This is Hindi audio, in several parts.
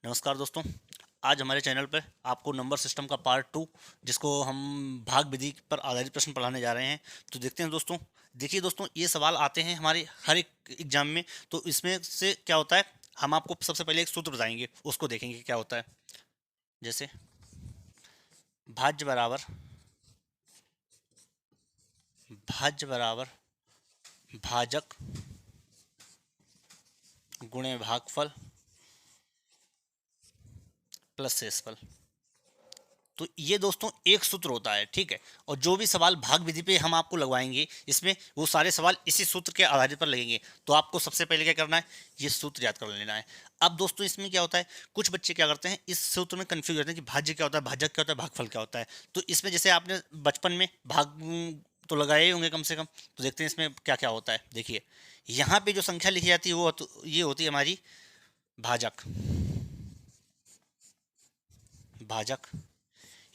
नमस्कार दोस्तों। आज हमारे चैनल पर आपको नंबर सिस्टम का पार्ट 2 जिसको हम भाग विधि पर आधारित प्रश्न पढ़ाने जा रहे हैं। तो देखते हैं दोस्तों। देखिए दोस्तों, ये सवाल आते हैं हमारे हर एक एग्जाम में। तो इसमें से क्या होता है, हम आपको सबसे पहले एक सूत्र बताएंगे, उसको देखेंगे क्या होता है। जैसे भाज्य बराबर भाज्य बराबर भाजक गुणे भागफल प्लस शेषफल। तो ये दोस्तों एक सूत्र होता है, ठीक है। और जो भी सवाल भाग विधि पे हम आपको लगवाएंगे, इसमें वो सारे सवाल इसी सूत्र के आधारित पर लगेंगे। तो आपको सबसे पहले क्या करना है, ये सूत्र याद कर लेना है। अब दोस्तों इसमें क्या होता है, कुछ बच्चे क्या करते हैं, इस सूत्र में कंफ्यूज रहते हैं कि भाज्य क्या होता है, भाजक क्या होता है, भागफल क्या होता है। तो इसमें जैसे आपने बचपन में भाग तो लगाए ही होंगे कम से कम। तो देखते हैं इसमें क्या क्या होता है। देखिए, यहाँ पे जो संख्या लिखी जाती है वो ये होती है हमारी भाजक। भाजक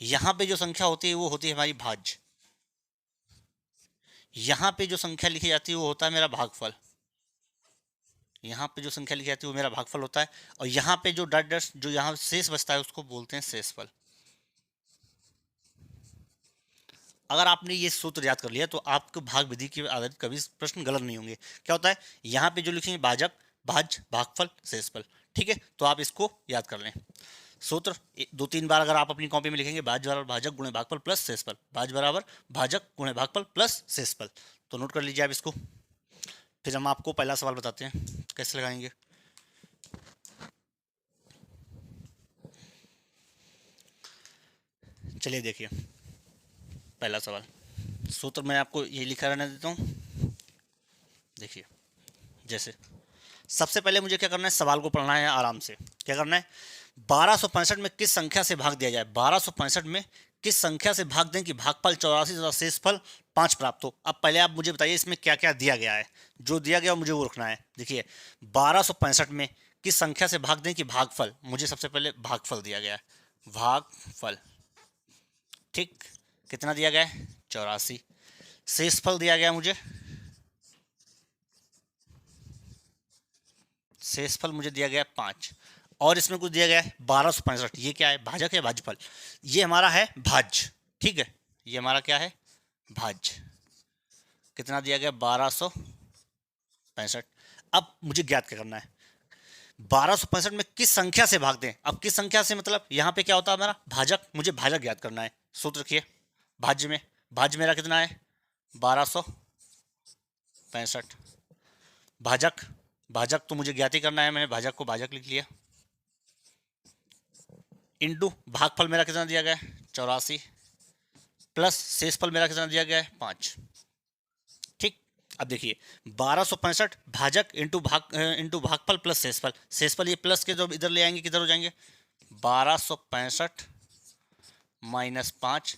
यहाँ पे जो संख्या होती है वो होती है हमारी भाज्य। यहाँ पे जो संख्या लिखी जाती है वो होता है मेरा भागफल। यहाँ पे जो संख्या लिखी जाती है वो मेरा भागफल होता है। और यहाँ पे जो डॉट डॉट जो यहाँ शेष बचता है उसको बोलते हैं शेषफल। अगर आपने ये सूत्र याद कर लिया तो आपको भाग विधि के आधारित कभी प्रश्न गलत नहीं होंगे। क्या होता है, यहाँ पे जो लिखेंगे भाजक, भाज्य, भागफल, शेषफल, ठीक है। तो आप इसको याद कर लें। सूत्र दो तीन बार अगर आप अपनी कॉपी में लिखेंगे, भाज्य बराबर भाजक गुणे भागफल प्लस शेषफल, भाज्य बराबर भाजक गुणे भागफल प्लस शेषफल। तो नोट कर लीजिए आप इसको। फिर हम आपको पहला सवाल बताते हैं कैसे लगाएंगे। चलिए देखिए, पहला सवाल सूत्र मैं आपको ये लिखा रहने देता हूँ। देखिए, जैसे सबसे पहले मुझे क्या करना है, सवाल को पढ़ना है आराम से। क्या करना है, 1265 में किस संख्या से भाग दिया जाए। 1265 में किस संख्या से भाग दें कि भागफल 84 तथा शेषफल 5 प्राप्त हो। अब पहले आप मुझे बताइए इसमें क्या क्या दिया गया है। जो दिया गया मुझे वो रखना है। देखिए, 1265 में किस संख्या से भाग दें कि भागफल, मुझे सबसे पहले भागफल दिया गया है, भागफल, ठीक। कितना दिया गया है, 84। शेषफल दिया गया मुझे, शेषफल मुझे दिया गया 5। और इसमें कुछ दिया गया है 1265। ये क्या है, भाजक है, भाज्यफल। ये हमारा है भाज्य, ठीक है। ये हमारा क्या है, भाज्य। कितना दिया गया, 1265। अब मुझे ज्ञात क्या करना है, 1265 में किस संख्या से भाग दें। अब किस संख्या से मतलब यहाँ पे क्या होता है हमारा भाजक, मुझे भाजक ज्ञात करना है। सूत्र रखिए, भाज्य में भाज्य मेरा कितना है, 1265। भाजक, भाजक तो मुझे ज्ञात ही करना है, मैंने भाजक को भाजक लिख लिया। इंटू भागफल मेरा कितना दिया गया है, 84, प्लस शेषफल मेरा कितना दिया गया है, 5, ठीक। अब देखिए, 1265 भाजक इंटू भागफल प्लस शेषफल। शेषफल ये प्लस के जो इधर ले आएंगे किधर हो जाएंगे, 1265 माइनस 5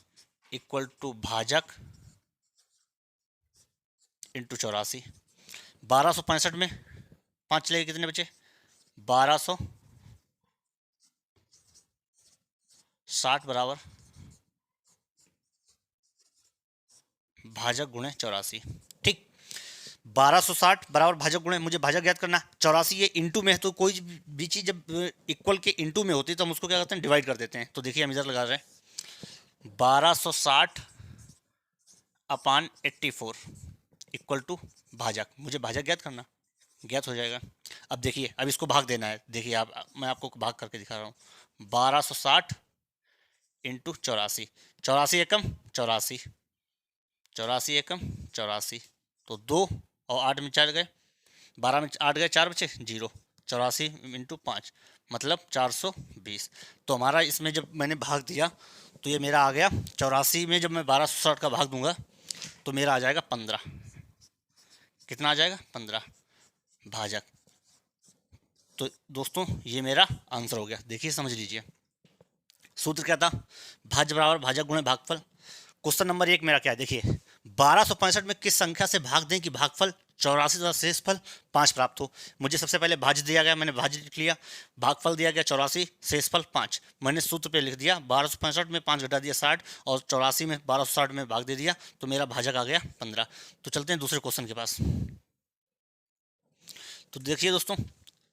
इक्वल टू भाजक इंटू 84। 1265 में 5 चलेगा, कितने बचे, 1260 बराबर भाजक गुणे 84, ठीक। 1260 बराबर भाजक गुणे, मुझे भाजक याद करना, 84 ये इंटू में है। तो कोई भी चीज जब इक्वल के इंटू में होती है तो हम उसको क्या करते हैं, डिवाइड कर देते हैं। तो देखिए हम इधर लगा रहे हैं 1260 अपान 84 इक्वल टू भाजक। मुझे भाजक ज्ञात करना, ज्ञात हो जाएगा। अब देखिए, अब इसको भाग देना है। देखिए आप, मैं आपको भाग करके दिखा रहा हूँ। 1260 इंटू 84, 84 एकम 84, 84 एकम 84, तो 2 और 8 में 4 गए, 12 में 8 गए, 4 बचे, 0। 84 इंटू 5 मतलब 420। तो हमारा इसमें जब मैंने भाग दिया तो ये मेरा आ गया 84 में, जब मैं 1260 का भाग दूंगा तो मेरा आ जाएगा 15। कितना आ जाएगा, 15 भाजक। तो दोस्तों ये मेरा आंसर हो गया। देखिए समझ लीजिए, सूत्र क्या था, भाज्य बराबर भाजक गुणे भागफल। क्वेश्चन नंबर 1 मेरा क्या है, देखिए 1265 में किस संख्या से भाग दें कि भागफल 84 तथा शेषफल 5 प्राप्त हो। मुझे सबसे पहले भाज्य दिया गया, मैंने भाज्य लिख लिया। भागफल दिया गया 84, शेषफल 5। मैंने सूत्र पे लिख दिया, 1265 में 5 घटा दिया 60 और 84 में 1260 में भाग दे दिया, तो मेरा भाजक आ गया 15। तो चलते हैं दूसरे क्वेश्चन के पास। तो देखिए दोस्तों,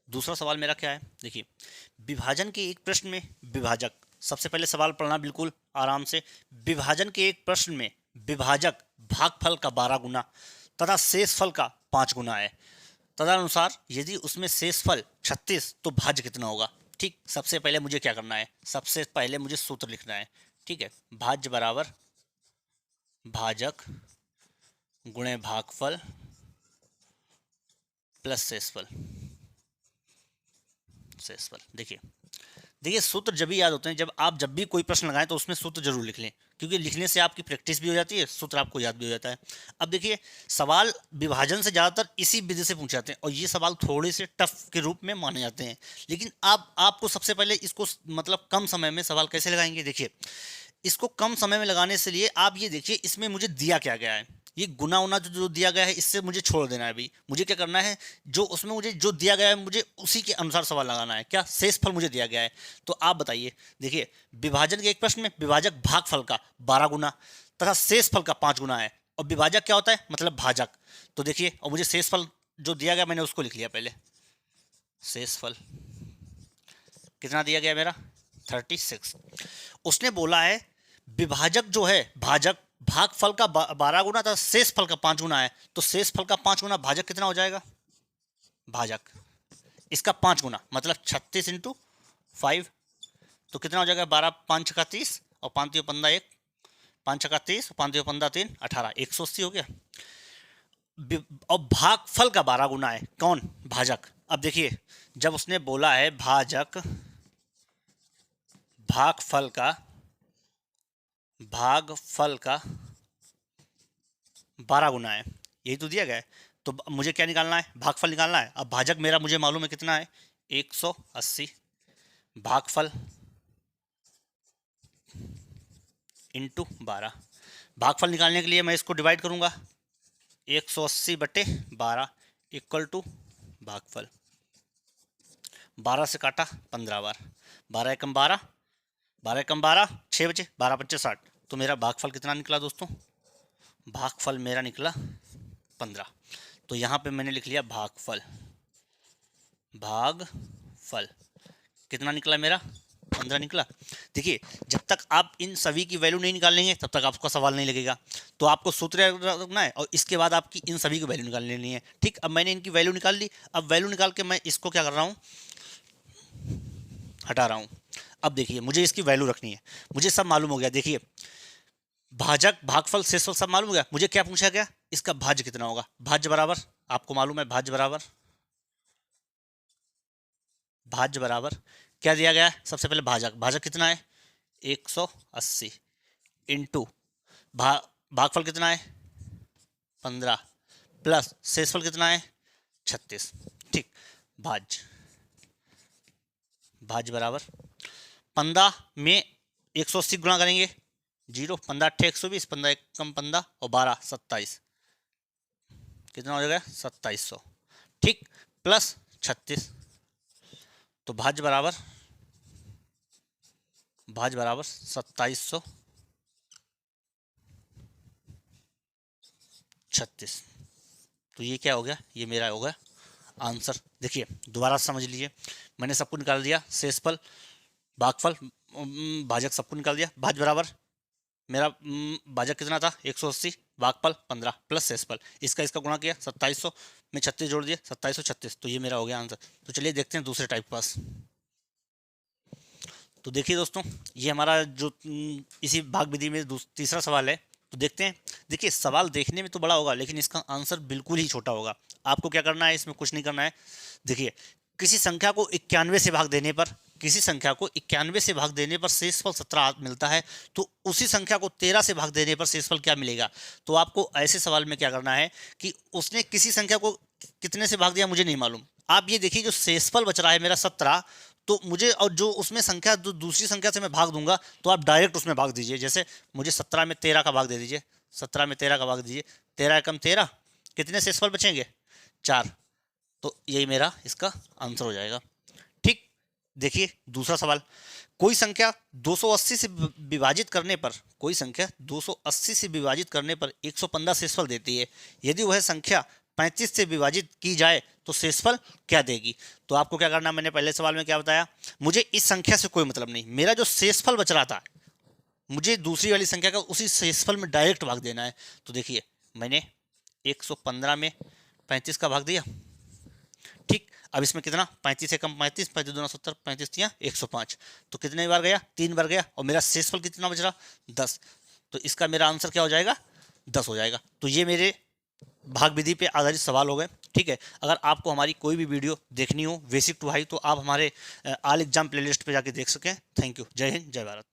दूसरा सवाल मेरा क्या है, देखिए विभाजन के एक प्रश्न में विभाजक, सबसे पहले सवाल पढ़ना बिल्कुल आराम से। विभाजन के एक प्रश्न में विभाजक भागफल का 12 गुना तथा शेषफल का 5 गुना है। तदनुसार यदि उसमें शेषफल 36 तो भाज्य कितना होगा। ठीक, सबसे पहले मुझे क्या करना है, सबसे पहले मुझे सूत्र लिखना है। ठीक है, भाज्य बराबर भाजक गुणे भागफल प्लस शेषफल। देखिए सूत्र जब भी याद होते हैं, जब भी कोई प्रश्न लगाएं तो उसमें सूत्र जरूर लिख लें, क्योंकि लिखने से आपकी प्रैक्टिस भी हो जाती है, सूत्र आपको याद भी हो जाता है। अब देखिए सवाल विभाजन से ज़्यादातर इसी विधि से पूछे जाते हैं और ये सवाल थोड़े से टफ के रूप में माने जाते हैं। लेकिन आपको सबसे पहले इसको मतलब कम समय में सवाल कैसे लगाएंगे, देखिए इसको कम समय में लगाने से लिए आप ये देखिए इसमें मुझे दिया क्या गया है, ये गुना उना जो दिया गया है इससे मुझे छोड़ देना है। अभी मुझे क्या करना है, जो उसमें मुझे जो दिया गया है मुझे उसी के अनुसार सवाल लगाना है। क्या शेषफल मुझे दिया गया है, तो आप बताइए। देखिए विभाजन के एक प्रश्न में विभाजक भागफल का 12 गुना तथा शेषफल का 5 गुना है, और विभाजक क्या होता है, मतलब भाजक। तो देखिए, और मुझे शेषफल जो दिया गया मैंने उसको लिख लिया पहले। शेषफल कितना दिया गया मेरा, 36। उसने बोला है विभाजक जो है भाजक भागफल का 12 गुना था, शेषफल का 5 गुना है, तो शेषफल का 5 गुना भाजक कितना हो जाएगा, भाजक इसका 5 गुना मतलब 36 इंटू 5, तो कितना हो जाएगा 12 5 छक्का 30 और 5 तियो 15 1, 5 छक्का 30 5 तियो 15 3 18, 180 हो गया। और भागफल का 12 गुना है कौन, भाजक। अब देखिए जब उसने बोला है भाजक भागफल का 12 गुना है, यही तो दिया गया है। तो मुझे क्या निकालना है, भागफल निकालना है। अब भाजक मेरा मुझे मालूम है कितना है, 180 भागफल इंटू 12। भागफल निकालने के लिए मैं इसको डिवाइड करूंगा, 180/12 इक्वल टू भागफल। 12 से काटा 15 बार, 12 एकम 12, 12 एकम 12 6 बचे, 12 5 60, तो मेरा भागफल कितना निकला दोस्तों, भागफल मेरा निकला 15। तो यहाँ पे मैंने लिख लिया भागफल कितना निकला मेरा, 15 निकला। देखिए जब तक आप इन सभी की वैल्यू नहीं निकाल लेंगे तब तक आपका सवाल नहीं लगेगा। तो आपको सूत्र रखना है और इसके बाद आपकी इन सभी की वैल्यू निकाल लेनी है। ठीक, अब मैंने इनकी वैल्यू निकाल ली। अब वैल्यू निकाल के मैं इसको क्या कर रहा हूँ, हटा रहा हूँ। अब देखिए मुझे इसकी वैल्यू रखनी है, मुझे सब मालूम हो गया। देखिए भाजक भागफल शेषफल सब मालूम हो गया। मुझे क्या पूछा गया, इसका भाज्य कितना होगा। भाज्य बराबर आपको मालूम है, भाज्य बराबर क्या दिया गया है, सबसे पहले भाजक कितना है 180 इंटू भागफल कितना है 15 प्लस शेषफल कितना है 36। ठीक, भाज्य बराबर 15 में 180 गुणा करेंगे 0, 15 8 120, 15 1 कम 15 और 12 27, कितना हो जाएगा 2700। ठीक, प्लस 36, तो भाज्य बराबर 2736। तो ये क्या हो गया, ये मेरा हो गया आंसर। देखिए दोबारा समझ लीजिए, मैंने सबको निकाल दिया, शेषफल भागफल भाजक सबको निकाल दिया। भाज्य बराबर मेरा भाजक कितना था 180, भागफल 15 प्लस शेषफल, इसका गुणा किया 2700 में 36 जोड़ दिया 2736, तो ये मेरा हो गया आंसर। तो चलिए देखते हैं दूसरे टाइप पास। तो देखिए दोस्तों, ये हमारा जो इसी भाग विधि में तीसरा सवाल है। तो देखते हैं। देखिए सवाल देखने में तो बड़ा होगा लेकिन इसका आंसर बिल्कुल ही छोटा होगा। आपको क्या करना है, इसमें कुछ नहीं करना है। देखिए किसी संख्या को 91 से भाग देने पर शेषफल 17 मिलता है, तो उसी संख्या को 13 से भाग देने पर शेषफल क्या मिलेगा। तो आपको ऐसे सवाल में क्या करना है कि उसने किसी संख्या को कितने से भाग दिया मुझे नहीं मालूम। आप ये देखिए जो शेषफल बच रहा है मेरा 17, तो मुझे और जो उसमें संख्या दूसरी संख्या से मैं भाग दूंगा तो आप डायरेक्ट उसमें भाग दीजिए। जैसे मुझे 17 में 13 का भाग दे दीजिए, 17 में 13 का भाग दीजिए, 13 एकम 13, कितने शेषफल बचेंगे 4, तो यही मेरा इसका आंसर हो जाएगा। ठीक, देखिए दूसरा सवाल, कोई संख्या 280 से विभाजित करने पर 115 शेषफल देती है। यदि वह संख्या 35 से विभाजित की जाए तो शेषफल क्या देगी। तो आपको क्या करना, मैंने पहले सवाल में क्या बताया, मुझे इस संख्या से कोई मतलब नहीं, मेरा जो शेषफल बच रहा था मुझे दूसरी वाली संख्या का उसी शेषफल में डायरेक्ट भाग देना है। तो देखिए मैंने 115 में 35 का भाग दिया, ठीक। अब इसमें कितना, 35 से कम 35, 35 दूना 70, 35 तिया 105, तो कितने बार गया, 3 बार गया, और मेरा शेषफल कितना बच रहा, 10। तो इसका मेरा आंसर क्या हो जाएगा, 10 हो जाएगा। तो ये मेरे भाग विधि पे आधारित सवाल हो गए, ठीक है। अगर आपको हमारी कोई भी वीडियो देखनी हो बेसिक टू हाई तो आप हमारे ऑल एग्जाम प्लेलिस्ट पे जाके देख सकें। Thank you. जय हिंद, जय भारत।